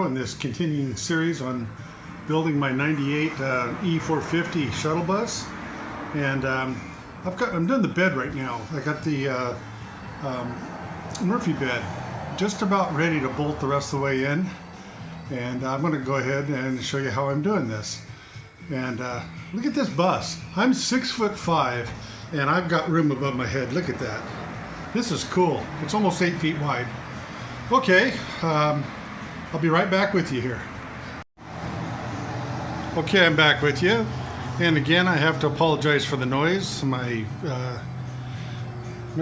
In this continuing series on building my 98 E450 shuttle bus, and I'm doing the bed right now. I got the Murphy bed just about ready to bolt the rest of the way in, and I'm going to go ahead and show you how I'm doing this. And look at this bus. I'm 6'5", and I've got room above my head. Look at that. This is cool. It's almost 8 feet wide. Okay. I'll be right back with you here. Okay, I'm back with you. And again, I have to apologize for the noise. My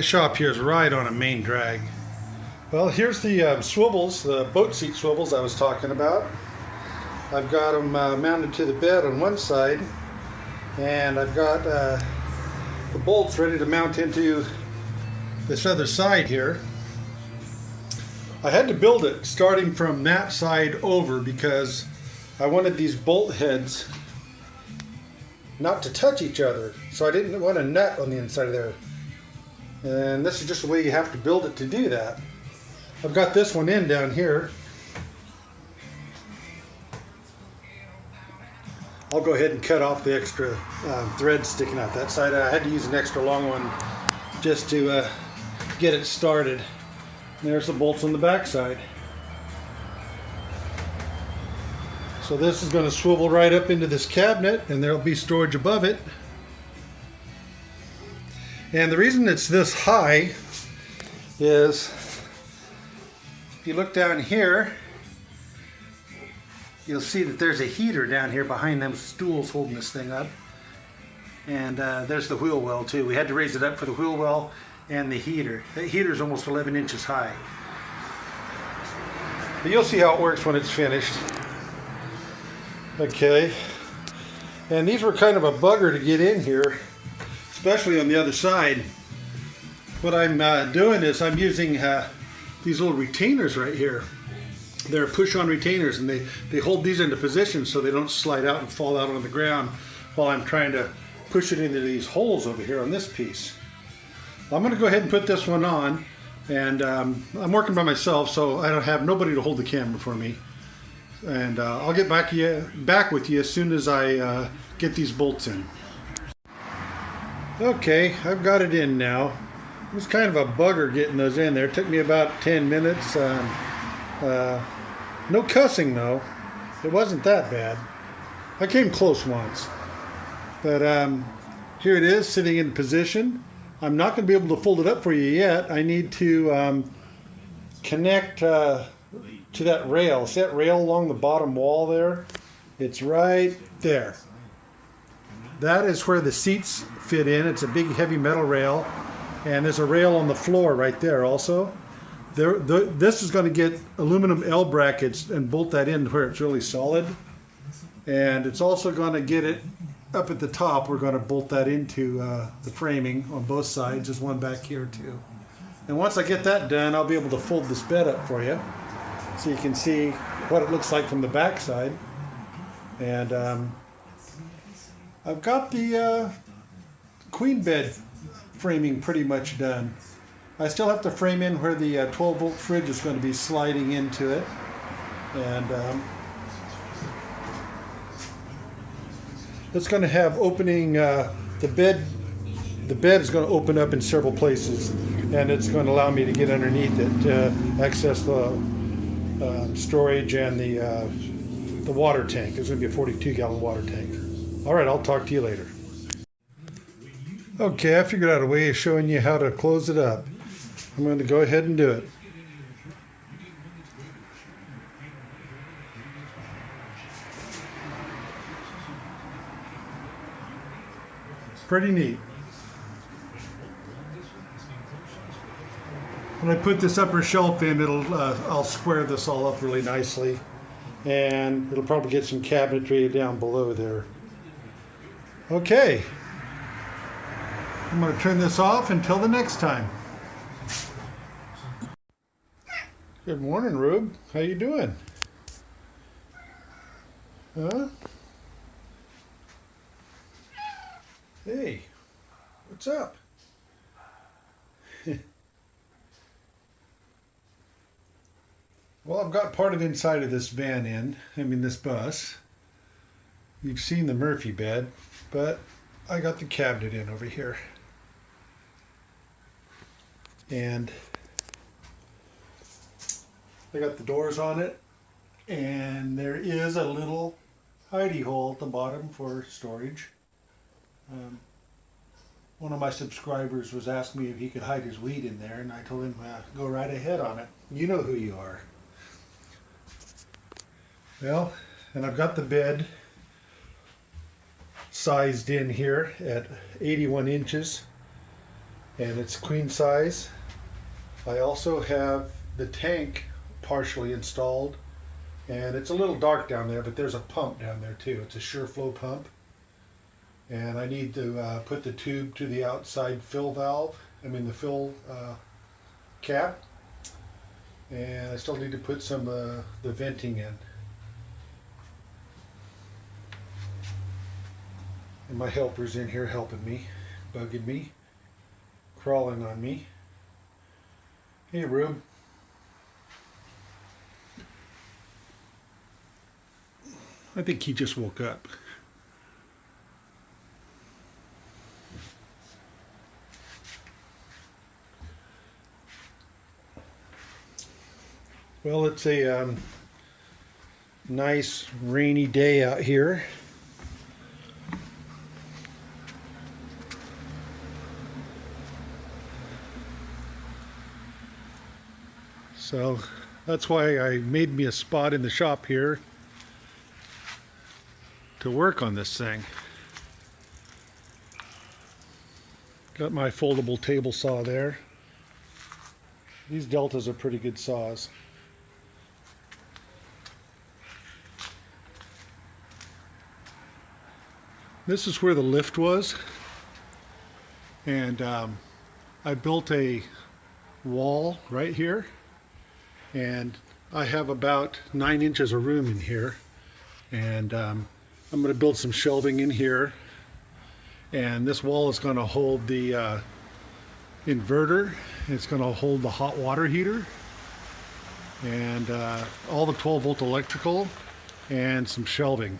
shop here is right on a main drag. Well, here's the swivels, the boat seat swivels I was talking about. I've got them mounted to the bed on one side, and I've got the bolts ready to mount into this other side here. I had to build it starting from that side over because I wanted these bolt heads not to touch each other, so I didn't want a nut on the inside of there. And this is just the way you have to build it to do that. I've got this one in down here. I'll go ahead and cut off the extra thread sticking out that side. I had to use an extra long one just to get it started. There's the bolts on the back side. So this is going to swivel right up into this cabinet, and there'll be storage above it. And the reason it's this high is if you look down here, you'll see that there's a heater down here behind them stools holding this thing up. And there's the wheel well too. We had to raise it up for the wheel well and the heater. The heater is almost 11 inches high. But you'll see how it works when it's finished. Okay. And these were kind of a bugger to get in here, especially on the other side. What I'm doing is I'm using these little retainers right here. They're push-on retainers, and they hold these into position so they don't slide out and fall out on the ground while I'm trying to push it into these holes over here on this piece. I'm going to go ahead and put this one on, and I'm working by myself, so I don't have nobody to hold the camera for me. And I'll get back with you as soon as I get these bolts in. Okay, I've got it in now. It was kind of a bugger getting those in there. It took me about 10 minutes. No cussing though. It wasn't that bad. I came close once. But here it is sitting in position. I'm not going to be able to fold it up for you yet. I need to connect to that rail. See that rail along the bottom wall there? It's right there. That is where the seats fit in. It's a big heavy metal rail. And there's a rail on the floor right there also. This is going to get aluminum L brackets and bolt that in where it's really solid. And it's also going to get it up at the top. We're going to bolt that into the framing on both sides. There's one back here too. And once I get that done, I'll be able to fold this bed up for you so you can see what it looks like from the back side. And I've got the queen bed framing pretty much done. I still have to frame in where the 12-volt fridge is going to be sliding into it. And it's going to have opening, the bed is going to open up in several places, and it's going to allow me to get underneath it to access the storage and the water tank. It's going to be a 42-gallon water tank. All right, I'll talk to you later. Okay, I figured out a way of showing you how to close it up. I'm going to go ahead and do it. Pretty neat. When I put this upper shelf in, I'll square this all up really nicely, and it'll probably get some cabinetry down below there. Okay. I'm going to turn this off until the next time. Good morning, Rube. How you doing? Huh? Hey, what's up? Well, I've got part of the inside of this van in, this bus. You've seen the Murphy bed, but I got the cabinet in over here. And I got the doors on it, and there is a little hidey hole at the bottom for storage. One of my subscribers was asking me if he could hide his weed in there, and I told him, go right ahead on it. You know who you are. Well, and I've got the bed sized in here at 81 inches, and it's queen size. I also have the tank partially installed, and it's a little dark down there, but there's a pump down there too. It's a SureFlow pump, and I need to put the tube to the outside fill valve, the fill cap, and I still need to put some the venting in. And my helper's in here helping me, bugging me, crawling on me. Hey, Rube. I think he just woke up. Well, it's a nice rainy day out here. So that's why I made me a spot in the shop here to work on this thing. Got my foldable table saw there. These Deltas are pretty good saws. This is where the lift was, and I built a wall right here, and I have about 9 inches of room in here, and I'm going to build some shelving in here, and this wall is going to hold the inverter. It's going to hold the hot water heater, and all the 12-volt electrical, and some shelving.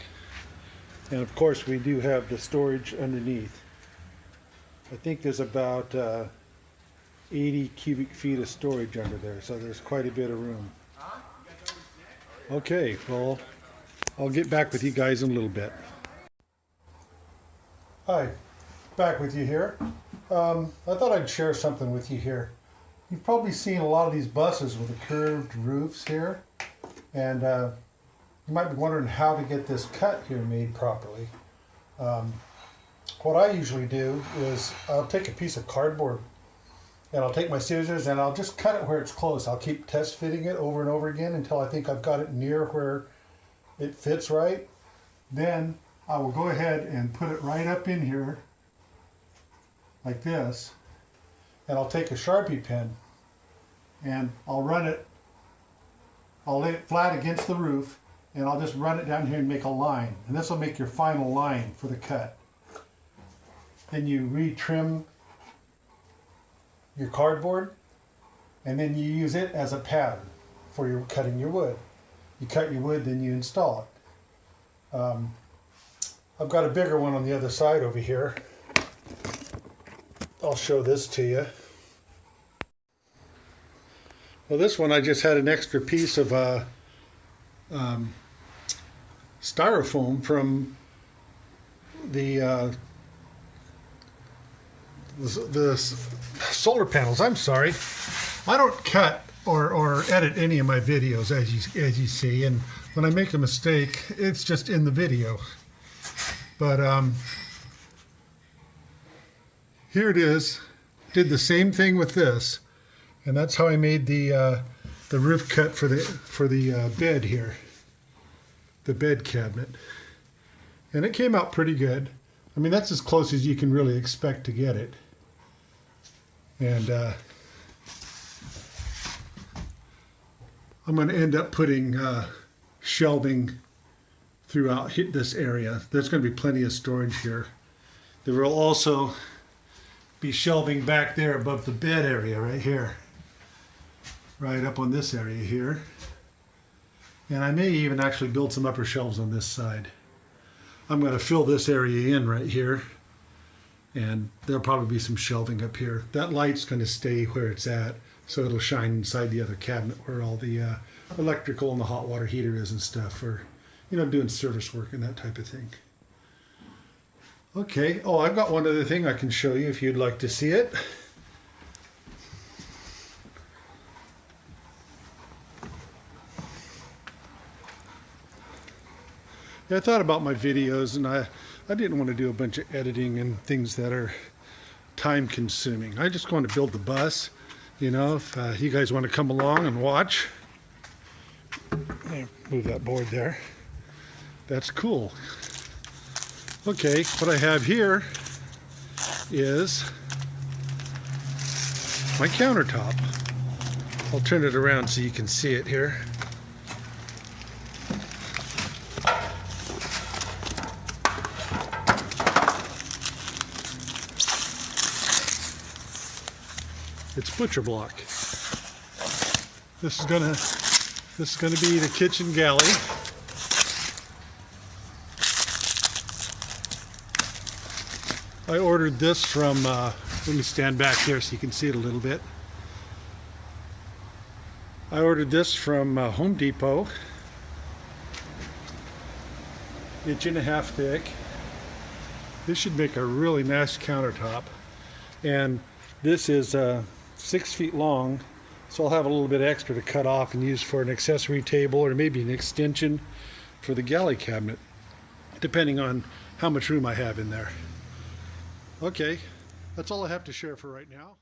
And of course we do have the storage underneath. I think there's about 80 cubic feet of storage under there, so there's quite a bit of room. Okay, well, I'll get back with you guys in a little bit. Hi, back with you here. I thought I'd share something with you here. You've probably seen a lot of these buses with the curved roofs here, and you might be wondering how to get this cut here made properly. What I usually do is I'll take a piece of cardboard, and I'll take my scissors and I'll just cut it where it's close. I'll keep test fitting it over and over again until I think I've got it near where it fits right. Then I will go ahead and put it right up in here like this, and I'll take a Sharpie pen and I'll lay it flat against the roof, and I'll just run it down here and make a line, and this will make your final line for the cut. Then you re-trim your cardboard, and then you use it as a pattern for your cutting your wood. You cut your wood, then you install it. I've got a bigger one on the other side over here. I'll show this to you. Well, this one I just had an extra piece of styrofoam from the solar panels. I'm sorry, I don't cut or edit any of my videos, as you see, and when I make a mistake, it's just in the video. But here it is. Did the same thing with this, and that's how I made the roof cut for the bed here, the bed cabinet, and it came out pretty good. That's as close as you can really expect to get it. And I'm going to end up putting shelving throughout this area. There's going to be plenty of storage here. There will also be shelving back there above the bed area right here, right up on this area here. And I may even actually build some upper shelves on this side. I'm going to fill this area in right here. And there'll probably be some shelving up here. That light's going to stay where it's at, so it'll shine inside the other cabinet where all the electrical and the hot water heater is and stuff for, doing service work and that type of thing. Okay, oh, I've got one other thing I can show you if you'd like to see it. Yeah, I thought about my videos, and I didn't want to do a bunch of editing and things that are time consuming. I just want to build the bus. If you guys want to come along and watch. Move that board there. That's cool. Okay, what I have here is my countertop. I'll turn it around so you can see it here. It's butcher block. This is gonna be the kitchen galley. I ordered this from, let me stand back here so you can see it a little bit. I ordered this from Home Depot. 1.5 inch thick. This should make a really nice countertop. And this is 6 feet long, so I'll have a little bit extra to cut off and use for an accessory table or maybe an extension for the galley cabinet, depending on how much room I have in there. Okay, that's all I have to share for right now.